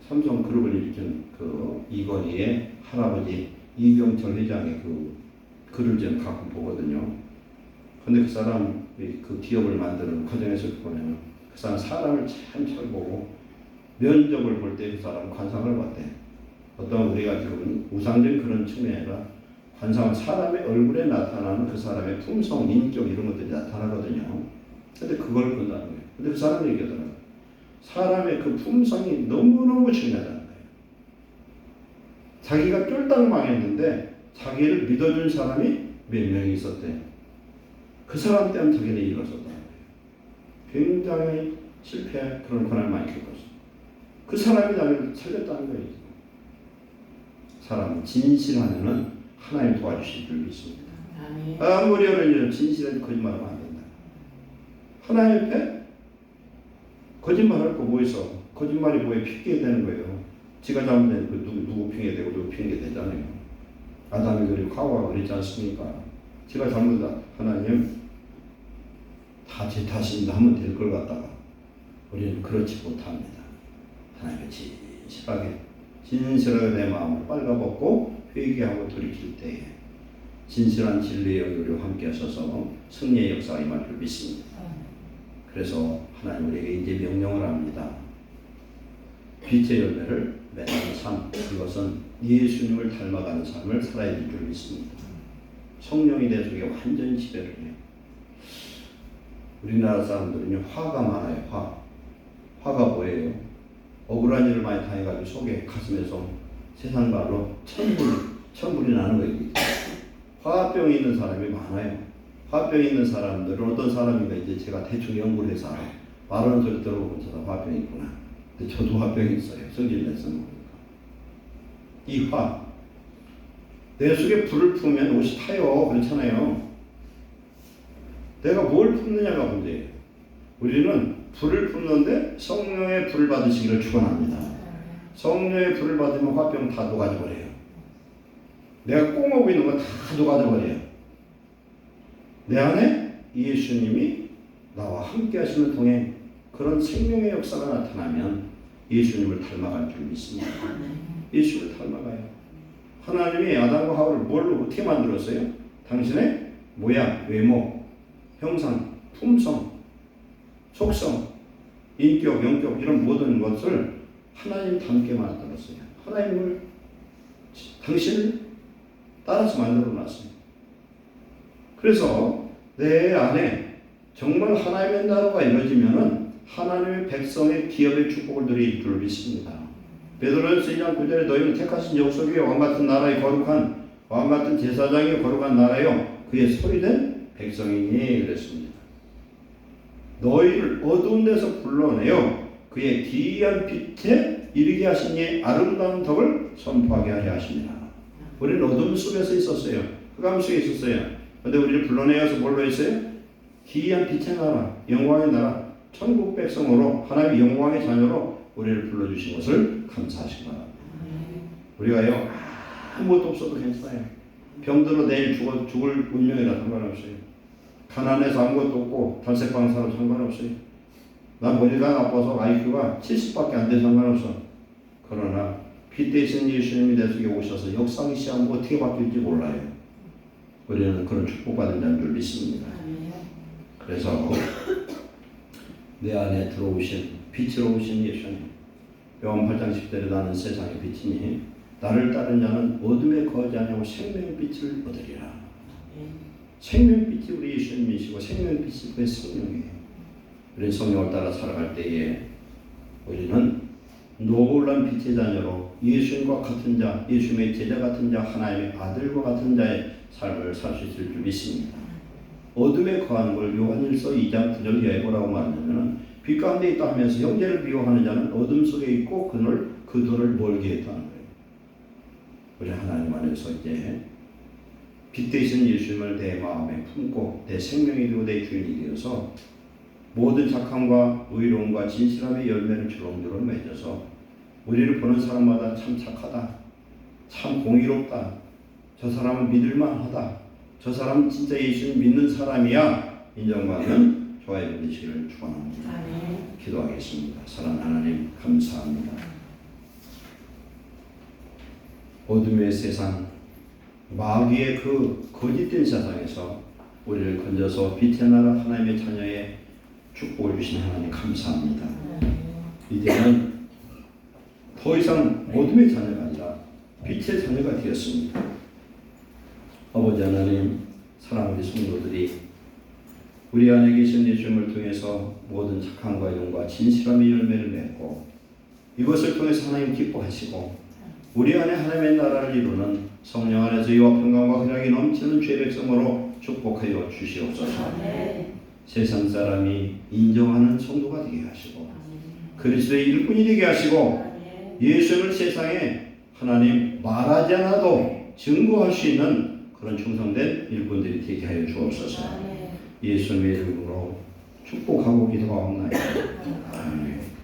삼성그룹을 일으킨 그 이건희의 할아버지 이병철 회장의 그 글을 저는 가끔 보거든요. 근데 그 사람 그 기업을 만드는 과정에서 보면 그 사람을 참 잘 보고 면접을 볼 때 그 사람 관상을 봤대. 어떤 우리가 지금 우상적인 그런 측면이 아니라 관상은 사람의 얼굴에 나타나는 그 사람의 품성, 인격 이런 것들이 나타나거든요. 근데 그걸 본다는 거예요. 근데 그 사람이 얘기하더라고요. 사람의 그 품성이 너무너무 중요하다는 거예요. 자기가 쫄딱 망했는데 자기를 믿어준 사람이 몇 명이 있었대. 그 사람 때문에 자기는 일어섰다는 거예요. 굉장히 실패한 그런 고난을 많이 겪었어. 그 사람이 자기를 살렸다는 거예요. 사람은 진실하면은 하나님 도와주실 줄 믿습니다. 아무리 어려운 일은 진실하게 거짓말하면 안 된다. 하나님 앞에 거짓말할 거 뭐 있어? 거짓말이 뭐에 핑계 되는 거예요. 지가 잘못된 그 누구 핑계 되고 누구 핑계 되잖아요. 아담이 그리고 하와가 그랬지 않습니까? 지가 잘못다 하나님 다 제 탓입니다 하면 될 걸 갖다가 우리는 그렇지 못합니다. 하나님의 진실하게 내 마음을 빨가벗고 회개하고 돌이킬 때에 진실한 진리의 영으로 함께 하셔서 승리의 역사가 임할 줄 믿습니다. 그래서 하나님 우리에게 이제 명령을 합니다. 빛의 열매를 맺는 삶, 그것은 예수님을 닮아가는 삶을 살아야 될 줄 믿습니다. 성령이 내 속에 완전히 지배를 해요. 우리나라 사람들은요, 화가 많아요. 화가 뭐예요? 억울한 일을 많이 당해가지고 속에 가슴에서 세상 말로 천불이 나는 거예요. 화병이 있는 사람이 많아요. 화병이 있는 사람들은 어떤 사람인가 이제 제가 대충 연구를 해서 알아요. 말하는 소리 들어보면 저도 화병이 있구나. 근데 저도 화병이 있어요. 성질 냈으면 모르니까. 이 화. 내 속에 불을 품으면 옷이 타요. 그렇잖아요. 내가 뭘 품느냐가 문제예요. 우리는 불을 품는데 성령의 불을 받으시기를 축원합니다. 성령의 불을 받으면 화병 다 녹아져버려요. 내가 꽁하고 있는 거 다 녹아져버려요. 내 안에 예수님이 나와 함께 하시는 통해 그런 생명의 역사가 나타나면 예수님을 닮아갈 줄 믿습니다. 예수님을 닮아가요. 하나님이 아담과 하와를 뭘로 어떻게 만들었어요? 당신의 모양, 외모, 형상, 품성, 속성, 인격, 영격 이런 모든 것을 하나님 닮게 만들었어요. 하나님을 당신을 따라서 만들어 놨어요. 그래서 내 안에 정말 하나님의 나라가 이루어지면은 하나님의 백성의 기업의 축복을 누릴 줄 믿습니다. 베드로전서 2장 9절에 너희는 택하신 역속 위에 왕같은 나라의 거룩한 왕같은 제사장의 거룩한 나라요 그의 소유된 백성이니 그랬습니다. 너희를 어두운 데서 불러내어 그의 기이한 빛에 이르게 하신 이의 아름다운 덕을 선포하게 하려 하십니다. 우리는 어둠 속에서 있었어요. 흑암 속에 있었어요. 그런데 우리를 불러내어서 뭘로 했어요? 기이한 빛의 나라, 영광의 나라, 천국 백성으로 하나님의 영광의 자녀로 우리를 불러주신 것을 감사하시기 바랍니다. 우리가요 아무것도 없어도 괜찮아요. 병들어 내일 죽을 운명이라 상관없어요. 가난해서 아무것도 없고 달색방 살아도 상관없어요. 난 머리가 나빠서 IQ가 70밖에 안 돼 상관없어. 그러나 빛 대신 예수님이 내 속에 오셔서 역사의 시험이 어떻게 바뀔지 몰라요. 우리는 그런 축복받은 자인 줄 믿습니다. 그래서 내 안에 들어오신 빛으로 오신 예수님 요한 8장 10절에 나는 세상의 빛이니 나를 따르는 자는 어둠에 거하지 아니하고 생명의 빛을 얻으리라. 생명빛이 우리 예수님이시고 생명빛이 그의 성령이에요. 우리 성령을 따라 살아갈 때에 우리는 놀란 빛의 자녀로 예수님과 같은 자, 예수님의 제자 같은 자, 하나님의 아들과 같은 자의 삶을 살 수 있을 줄 믿습니다. 어둠에 거하는 걸 요한일서 2장 9절 이하에 뭐라고 말하냐면 빛 가운데 있다 하면서 형제를 미워하는 자는 어둠 속에 있고 그 돌을 멀게 했다는 거예요. 우리 하나님 안에서 이제 빛 되신 예수님을 내 마음에 품고 내 생명이 되고 내 주인이 되어서 모든 착함과 의로움과 진실함의 열매를 주렁주렁 맺어서 우리를 보는 사람마다 참 착하다, 참 공의롭다, 저 사람은 믿을만하다, 저 사람은 진짜 예수님 믿는 사람이야 인정받는 저의 되시기를 축원합니다. 기도하겠습니다. 사랑하는 하나님 감사합니다. 어둠의 세상 마귀의 그 거짓된 세상에서 우리를 건져서 빛의 나라 하나님의 자녀의 축복을 주신 하나님 감사합니다. 이제는 더 이상 어둠의 자녀가 아니라 빛의 자녀가 되었습니다. 아버지 하나님 사랑하는 성도들이 우리 안에 계신 예수님을 통해서 모든 착함과 영과 진실함의 열매를 맺고 이것을 통해서 하나님 기뻐하시고 우리 안에 하나님의 나라를 이루는 성령 안에서 의와 평강과 희락이 넘치는 죄 백성으로 축복하여 주시옵소서. 세상 사람이 인정하는 성도가 되게 하시고 그리스도의 일꾼이 되게 하시고 예수님을 세상에 하나님 말하지 않아도 증거할 수 있는 그런 충성된 일꾼들이 되게 하여 주옵소서. 예수님의 이름으로 축복하고 기도하옵나이다.